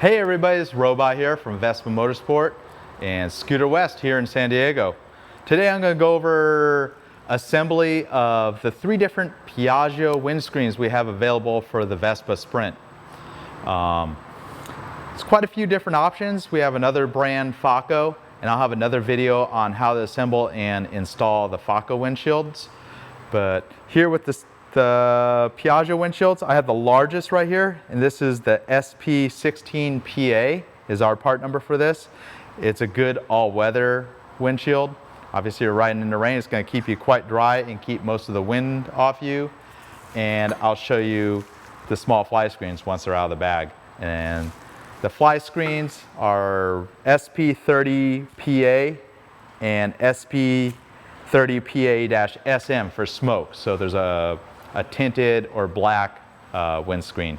Hey everybody, it's Robot here from Vespa Motorsport and Scooter West here in San Diego. Today I'm going to go over assembly of the 3 different Piaggio windscreens we have available for the Vespa Sprint. It's quite a few different options. We have another brand, Foco, and I'll have another video on how to assemble and install the Foco windshields. But here with the Piaggio windshields, I have the largest right here, and this is the SP16PA is our part number for this. It's a good all-weather windshield. Obviously you're riding in the rain, it's going to keep you quite dry and keep most of the wind off you. And I'll show you the small fly screens once they're out of the bag. And the fly screens are SP30PA and SP30PA-SM for smoke. So there's a tinted or black windscreen.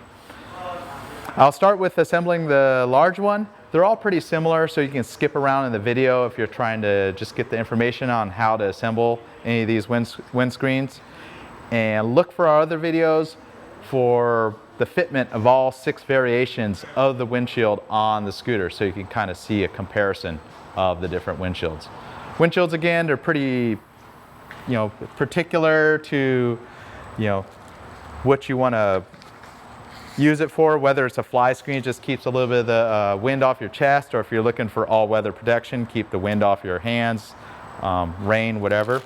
I'll start with assembling the large one. They're all pretty similar, so you can skip around in the video if you're trying to just get the information on how to assemble any of these windscreens. And look for our other videos for the fitment of all 6 variations of the windshield on the scooter, so you can kind of see a comparison of the different windshields. Windshields, again, they're pretty, particular to, what you want to use it for, whether it's a fly screen, it just keeps a little bit of the wind off your chest, or if you're looking for all-weather protection, keep the wind off your hands, rain, whatever.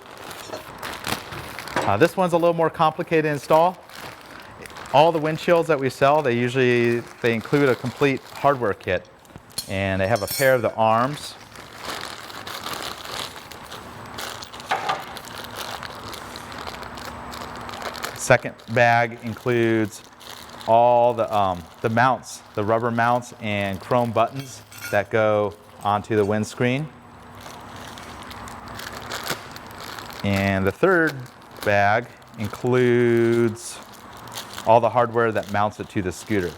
This one's a little more complicated to install. All the windshields that we sell, they include a complete hardware kit, and they have a pair of the arms. Second bag includes all the mounts, the rubber mounts and chrome buttons that go onto the windscreen. And the third bag includes all the hardware that mounts it to the scooter.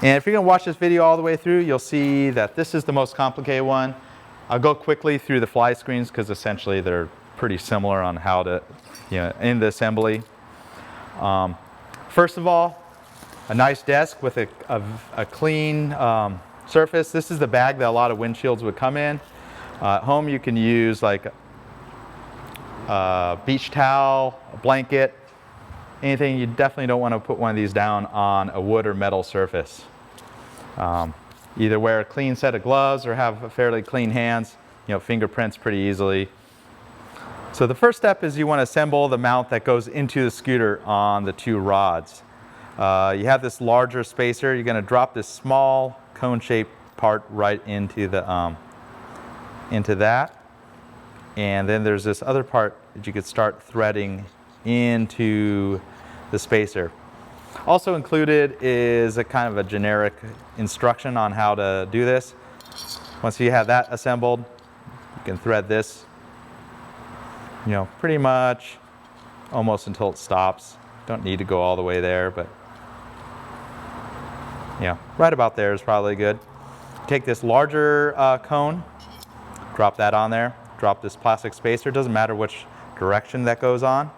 And if you're going to watch this video all the way through, you'll see that this is the most complicated one. I'll go quickly through the fly screens because essentially they're pretty similar on how to, in the assembly. First of all, a nice desk with a clean surface. This is the bag that a lot of windshields would come in. At home you can use like a beach towel, a blanket, anything. You definitely don't want to put one of these down on a wood or metal surface. Either wear a clean set of gloves or have fairly clean hands, fingerprints pretty easily. So the first step is you want to assemble the mount that goes into the scooter on the 2 rods. You have this larger spacer. You're going to drop this small cone-shaped part right into that. And then there's this other part that you could start threading into the spacer. Also included is a kind of a generic instruction on how to do this. Once you have that assembled, you can thread this, pretty much almost until it stops. Don't need to go all the way there, but right about there is probably good. Take this larger cone, drop that on there, drop this plastic spacer, doesn't matter which direction that goes on.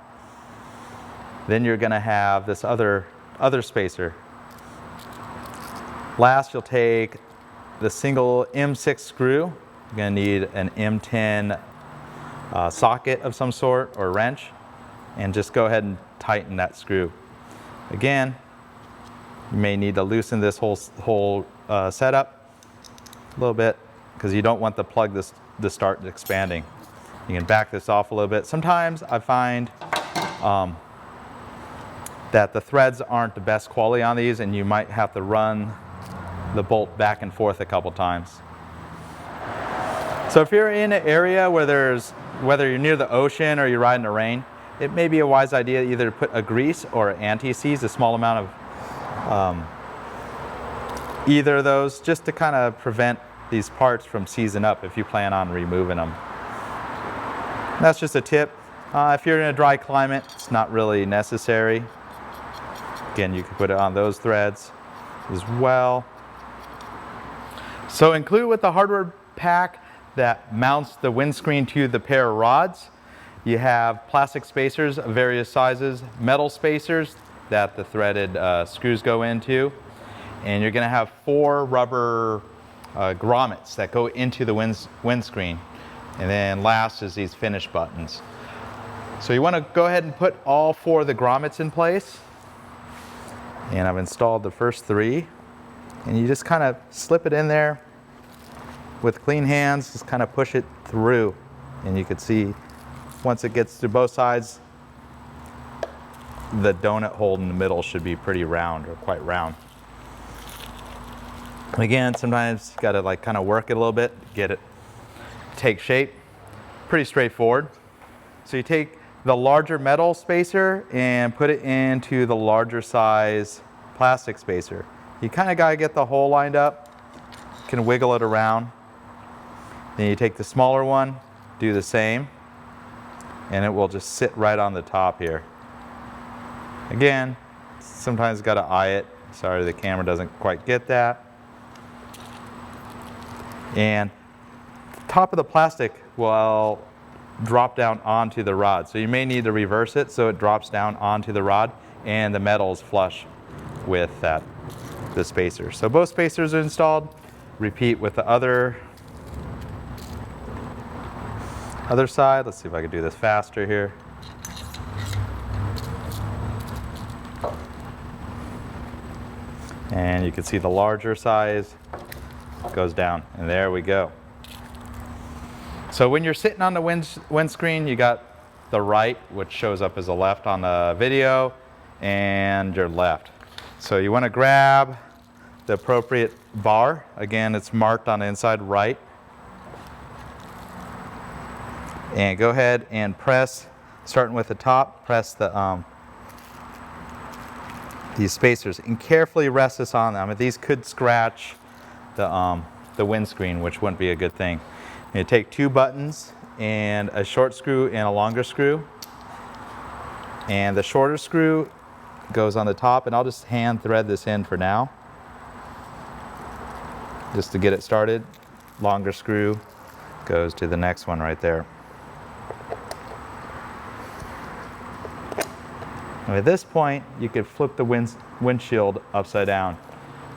Then you're going to have this other spacer. Last, you'll take the single M6 screw. You're going to need an M10 socket of some sort or wrench, and just go ahead and tighten that screw. Again, you may need to loosen this whole setup a little bit because you don't want the plug to start expanding. You can back this off a little bit. Sometimes I find that the threads aren't the best quality on these, and you might have to run the bolt back and forth a couple times. So if you're in an area where whether you're near the ocean or you're riding in the rain, it may be a wise idea either to put a grease or an anti-seize, a small amount of either of those, just to kind of prevent these parts from seizing up if you plan on removing them. That's just a tip. If you're in a dry climate, it's not really necessary. Again, you can put it on those threads as well. So included with the hardware pack that mounts the windscreen to the pair of rods, you have plastic spacers of various sizes, metal spacers that the threaded screws go into. And you're going to have 4 rubber grommets that go into the windscreen. And then last is these finish buttons. So you want to go ahead and put all 4 of the grommets in place. And I've installed the first 3. And you just kind of slip it in there with clean hands, just kind of push it through. And you can see once it gets to both sides, the donut hole in the middle should be pretty round, or quite round. Again, sometimes you got to like kind of work it a little bit, get it take shape. Pretty straightforward. So you take the larger metal spacer and put it into the larger size plastic spacer. You kind of got to get the hole lined up. You can wiggle it around. Then you take the smaller one, do the same, and it will just sit right on the top here. Again, sometimes got to eye it. Sorry, the camera doesn't quite get that. And the top of the plastic will drop down onto the rod. So you may need to reverse it so it drops down onto the rod and the metal is flush with the spacer. So both spacers are installed. Repeat with the other side. Let's see if I can do this faster here. And you can see the larger size goes down, and there we go. So when you're sitting on the windscreen, you got the right, which shows up as a left on the video, and your left. So you want to grab the appropriate bar. Again, it's marked on the inside right. And go ahead and press, starting with the top, press these spacers and carefully rest this on them. These could scratch the windscreen, which wouldn't be a good thing. You take 2 buttons and a short screw and a longer screw. And the shorter screw goes on the top, and I'll just hand thread this in for now, just to get it started. Longer screw goes to the next one right there. And at this point, you could flip the windshield upside down.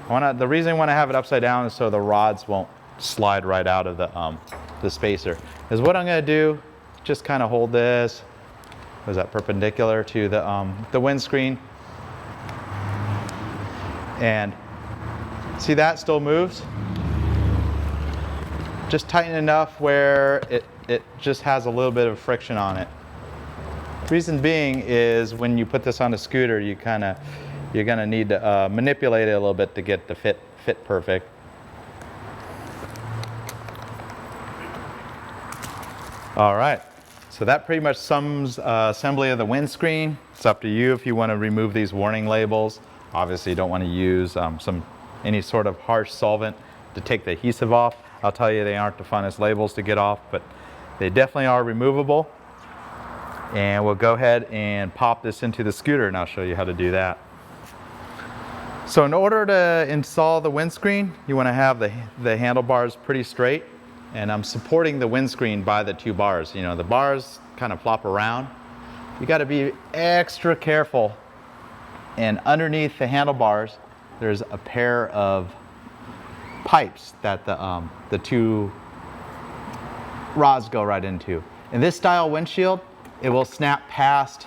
The reason I want to have it upside down is so the rods won't slide right out of the spacer. Is what I'm going to do, just kind of hold this, was that perpendicular to the windscreen, and see that still moves. Just tighten enough where it just has a little bit of friction on it. Reason being is when you put this on a scooter, you're gonna need to manipulate it a little bit to get the fit perfect. All right, so that pretty much sums assembly of the windscreen. It's up to you if you want to remove these warning labels. Obviously, you don't want to use any sort of harsh solvent to take the adhesive off. I'll tell you, they aren't the funnest labels to get off, but they definitely are removable. And we'll go ahead and pop this into the scooter, and I'll show you how to do that. So in order to install the windscreen, you want to have the handlebars pretty straight. And I'm supporting the windscreen by the 2 bars. You know, the bars kind of flop around. You got to be extra careful. And underneath the handlebars, there's a pair of pipes that the 2 rods go right into. In this style windshield, it will snap past.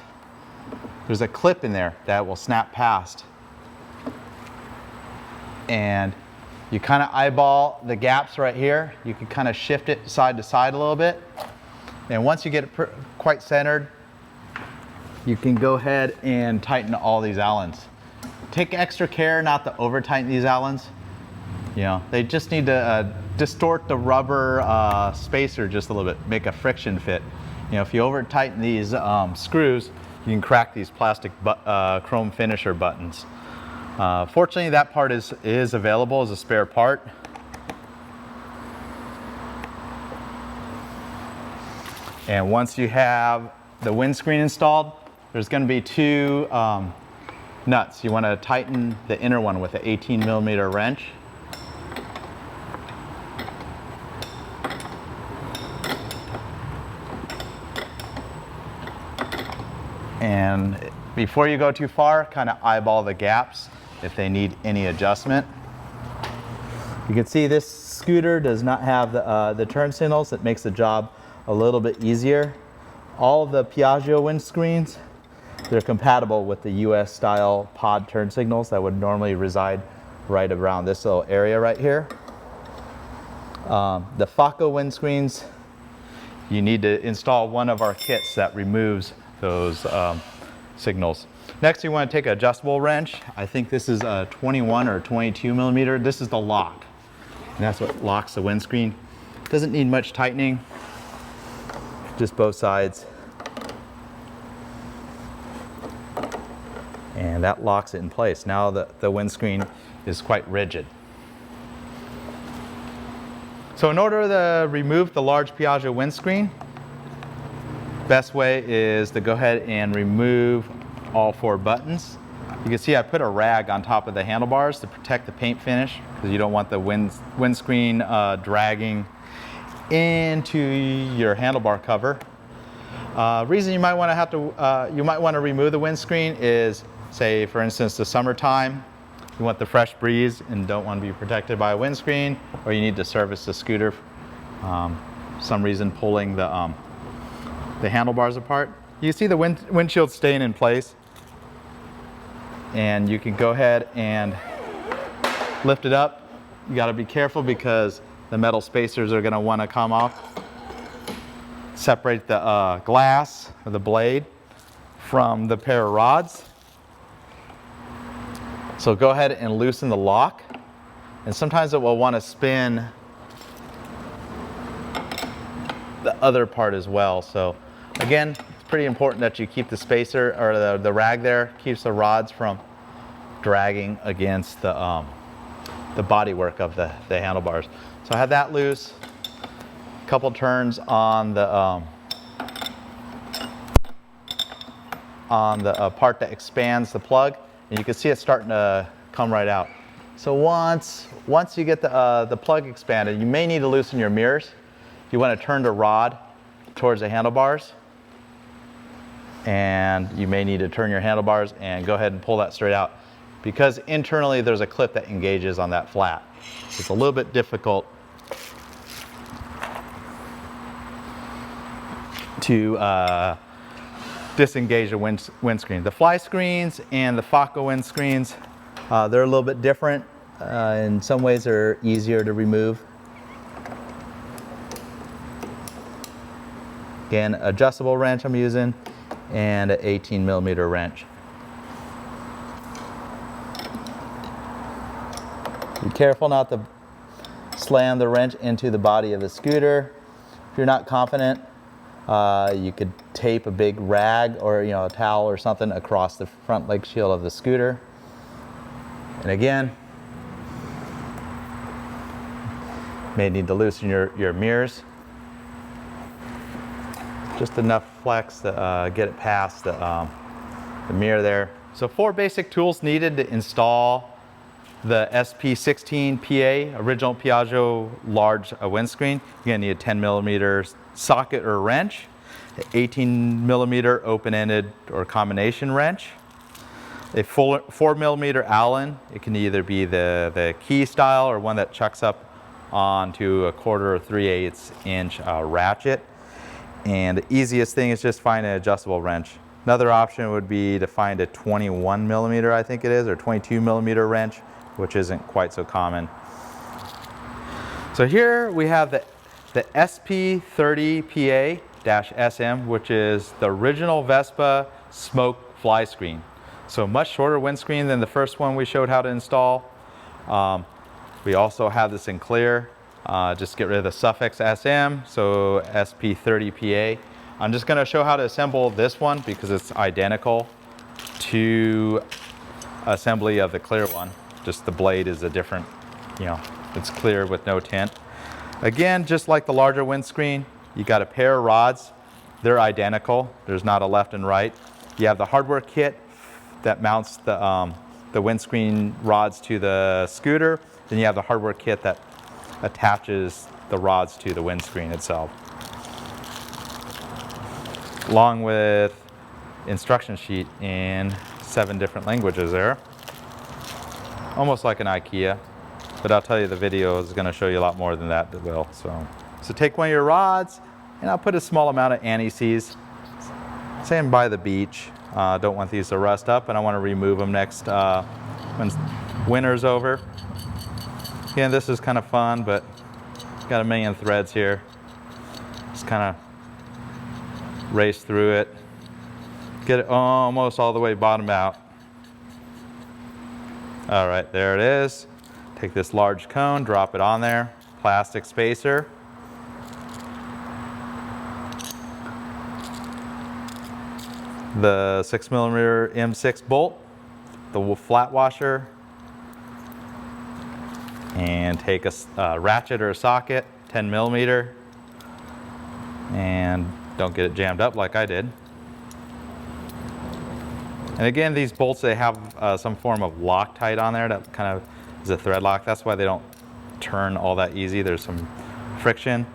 There's a clip in there that will snap past. And you kind of eyeball the gaps right here. You can kind of shift it side to side a little bit. And once you get it quite centered, you can go ahead and tighten all these Allens. Take extra care not to over tighten these Allens. You know, they just need to distort the rubber spacer just a little bit, make a friction fit. You know, if you over tighten these screws, you can crack these plastic chrome finisher buttons. Fortunately, that part is available as a spare part. And once you have the windscreen installed, there's going to be 2 nuts. You want to tighten the inner one with an 18mm wrench. And before you go too far, kind of eyeball the gaps if they need any adjustment. You can see this scooter does not have the turn signals. That makes the job a little bit easier. All of the Piaggio windscreens, they're compatible with the US style pod turn signals that would normally reside right around this little area right here. The FACO windscreens, you need to install one of our kits that removes those signals. Next, you want to take an adjustable wrench. I think this is a 21 or 22 millimeter. This is the lock, and that's what locks the windscreen. Doesn't need much tightening, just both sides. And that locks it in place. Now the windscreen is quite rigid. So in order to remove the large Piaggio windscreen, best way is to go ahead and remove all 4 buttons. You can see I put a rag on top of the handlebars to protect the paint finish, because you don't want the windscreen dragging into your handlebar cover. Reason you might want to remove the windscreen is, say for instance, the summertime, you want the fresh breeze and don't want to be protected by a windscreen, or you need to service the scooter, some reason pulling the handlebars apart. You see the windshield staying in place, and you can go ahead and lift it up. You got to be careful because the metal spacers are going to want to come off. Separate the glass or the blade from the pair of rods. So go ahead and loosen the lock, and sometimes it will want to spin the other part as well. So again, it's pretty important that you keep the spacer, or the rag there keeps the rods from dragging against the bodywork of the handlebars. So I have that loose. A couple turns on the part that expands the plug, and you can see it starting to come right out. So once you get the plug expanded, you may need to loosen your mirrors. You want to turn the rod towards the handlebars, and you may need to turn your handlebars and go ahead and pull that straight out, because internally there's a clip that engages on that flat. So it's a little bit difficult to disengage the windscreen. The Flyscreens and the FACO windscreens, they're a little bit different. In some ways they're easier to remove. Again, adjustable wrench I'm using, and an 18 millimeter wrench. Be careful not to slam the wrench into the body of the scooter. If you're not confident, you could tape a big rag or a towel or something across the front leg shield of the scooter. And again, may need to loosen your mirrors. Just enough flex to get it past the mirror there. So 4 basic tools needed to install the SP16PA, original Piaggio large windscreen. You're gonna need a 10 millimeter socket or wrench, an 18 millimeter open-ended or combination wrench, a 4 millimeter Allen. It can either be the key style or one that chucks up onto a 1/4 or 3/8 inch ratchet. And the easiest thing is just find an adjustable wrench. Another option would be to find a 21 millimeter, I think it is, or 22 millimeter wrench, which isn't quite so common. So here we have the SP30PA-SM, which is the original Vespa smoke fly screen. So much shorter windscreen than the first one we showed how to install. We also have this in clear. Just get rid of the suffix SM, so SP30PA. I'm just going to show how to assemble this one because it's identical to assembly of the clear one. Just the blade is a different, it's clear with no tint. Again, just like the larger windscreen, you got a pair of rods. They're identical. There's not a left and right. You have the hardware kit that mounts the windscreen rods to the scooter. Then you have the hardware kit that attaches the rods to the windscreen itself. Along with instruction sheet in 7 different languages there. Almost like an IKEA, but I'll tell you the video is going to show you a lot more than that it will. So take one of your rods, and I'll put a small amount of anti-seize. Say I'm by the beach. Don't want these to rust up, and I want to remove them next when winter's over. Again, this is kind of fun, but got a million threads here. Just kind of race through it. Get it almost all the way bottom out. All right, there it is. Take this large cone, drop it on there. Plastic spacer. The 6mm M6 bolt, the flat washer, and take a ratchet or a socket, 10mm, and don't get it jammed up like I did. And again, these bolts, they have some form of Loctite on there that kind of is a thread lock. That's why they don't turn all that easy. There's some friction.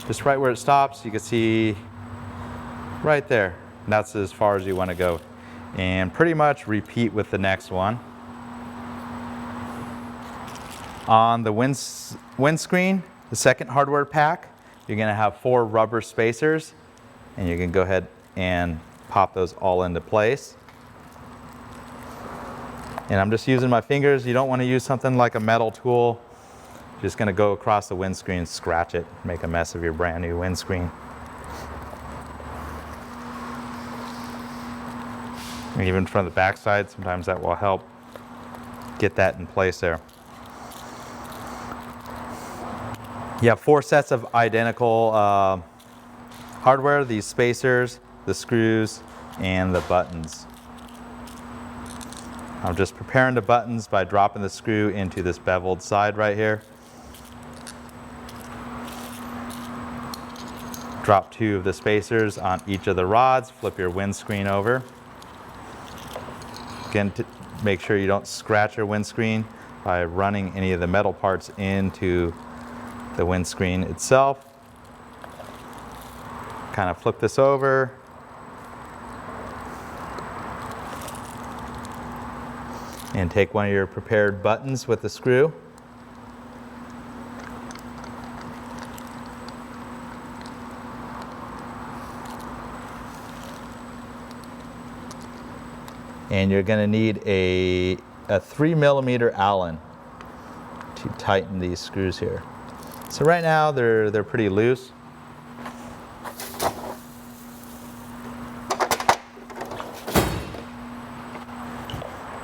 Just right where it stops, you can see right there. And that's as far as you want to go. And pretty much repeat with the next one. On the windscreen, the second hardware pack, you're going to have 4 rubber spacers, and you can go ahead and pop those all into place. And I'm just using my fingers. You don't want to use something like a metal tool. You're just going to go across the windscreen, scratch it, make a mess of your brand new windscreen. And even from the back side, sometimes that will help get that in place there. You have 4 sets of identical hardware, these spacers, the screws, and the buttons. I'm just preparing the buttons by dropping the screw into this beveled side right here. Drop 2 of the spacers on each of the rods, flip your windscreen over. Again, to make sure you don't scratch your windscreen by running any of the metal parts into the windscreen itself. Kind of flip this over. And take one of your prepared buttons with the screw. And you're going to need a 3mm Allen to tighten these screws here. So right now they're pretty loose.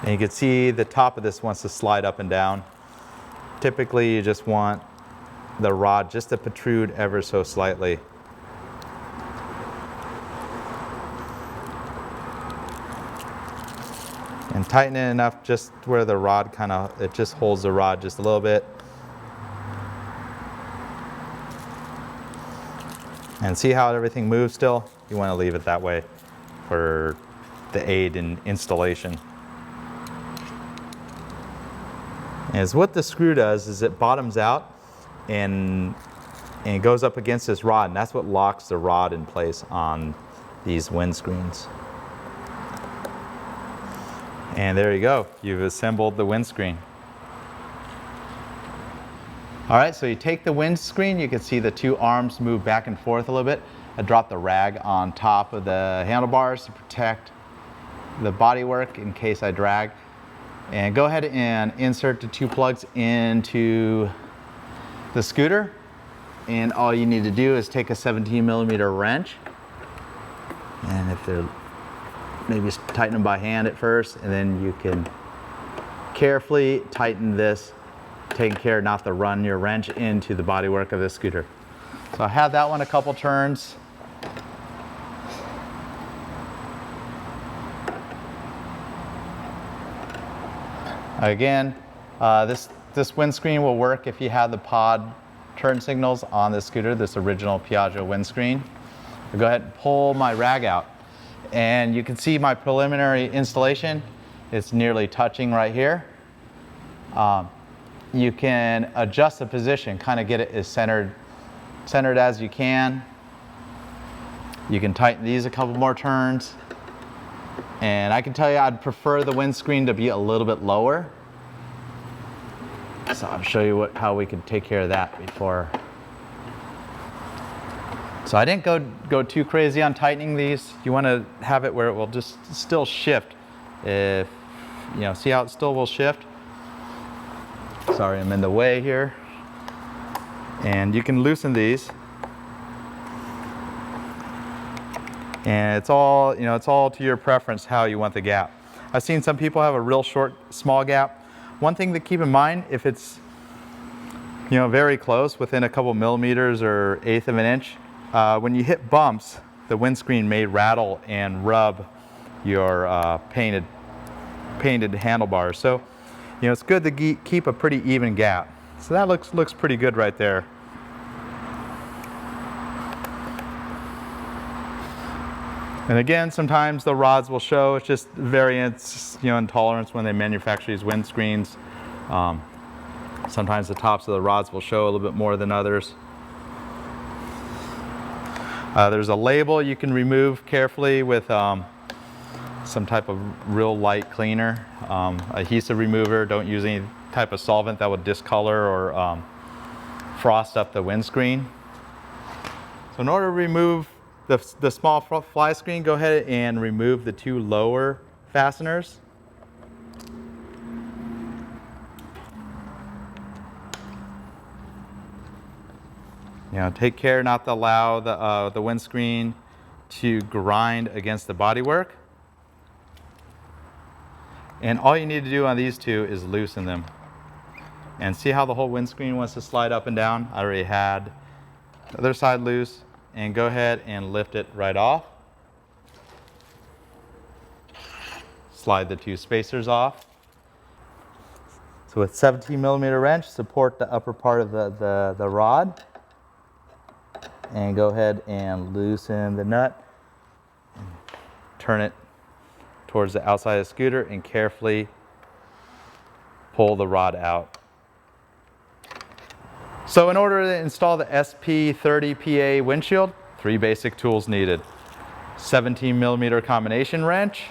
And you can see the top of this wants to slide up and down. Typically you just want the rod just to protrude ever so slightly. And tighten it enough just where the rod it just holds the rod just a little bit. And see how everything moves still? You want to leave it that way for the aid in installation. As what the screw does is it bottoms out and it goes up against this rod, and that's what locks the rod in place on these windscreens. And there you go, you've assembled the windscreen. All right, so you take the windscreen, you can see the 2 arms move back and forth a little bit. I dropped the rag on top of the handlebars to protect the bodywork in case I drag. And go ahead and insert the 2 plugs into the scooter. And all you need to do is take a 17mm wrench. And if they're, maybe tighten them by hand at first, and then you can carefully tighten this, taking care not to run your wrench into the bodywork of the scooter. So I had that one a couple turns. Again, this windscreen will work if you have the pod turn signals on the scooter, this original Piaggio windscreen. I'll go ahead and pull my rag out. And you can see my preliminary installation. It's nearly touching right here. You can adjust the position, kind of get it as centered as you can. You can tighten these a couple more turns. And I can tell you I'd prefer the windscreen to be a little bit lower. So I'll show you how we can take care of that before. So I didn't go too crazy on tightening these. You want to have it where it will just still shift. If, you know, see how it still will shift? Sorry, I'm in the way here. And you can loosen these. And it's all, you know, it's all to your preference how you want the gap. I've seen some people have a real short, small gap. One thing to keep in mind, if it's, you know, very close, within a couple millimeters or 1/8 of an inch, when you hit bumps, the windscreen may rattle and rub your painted handlebars. So, you know, it's good to keep a pretty even gap. So that looks pretty good right there. And again, sometimes the rods will show, it's just variance, you know, in tolerance when they manufacture these windscreens. Sometimes the tops of the rods will show a little bit more than others. There's a label you can remove carefully with some type of real light cleaner. Adhesive remover. Don't use any type of solvent that would discolor or frost up the windscreen. So in order to remove the small fly screen, go ahead and remove the 2 lower fasteners. You know, take care not to allow the windscreen to grind against the bodywork. And all you need to do on these 2 is loosen them. And see how the whole windscreen wants to slide up and down? I already had the other side loose. And go ahead and lift it right off. Slide the 2 spacers off. So with 17mm wrench, support the upper part of the rod. And go ahead and loosen the nut. And turn it towards the outside of the scooter and carefully pull the rod out. So in order to install the SP30PA windshield, 3 basic tools needed. 17mm combination wrench,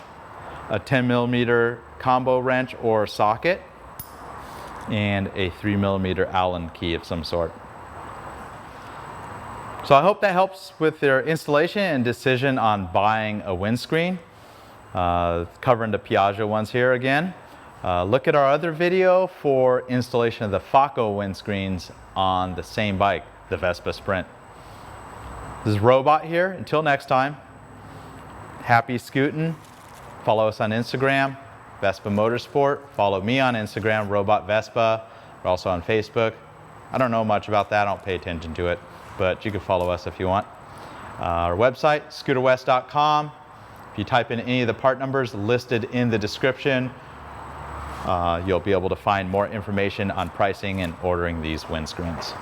a 10mm combo wrench or socket, and a 3mm Allen key of some sort. So I hope that helps with your installation and decision on buying a windscreen. Covering the Piaggio ones here again. Look at our other video for installation of the Faco windscreens on the same bike, the Vespa Sprint. This is Robot here. Until next time, happy scooting. Follow us on Instagram, Vespa Motorsport. Follow me on Instagram, Robot Vespa. We're also on Facebook. I don't know much about that. I don't pay attention to it, but you can follow us if you want. Our website, scooterwest.com. If you type in any of the part numbers listed in the description, you'll be able to find more information on pricing and ordering these windscreens.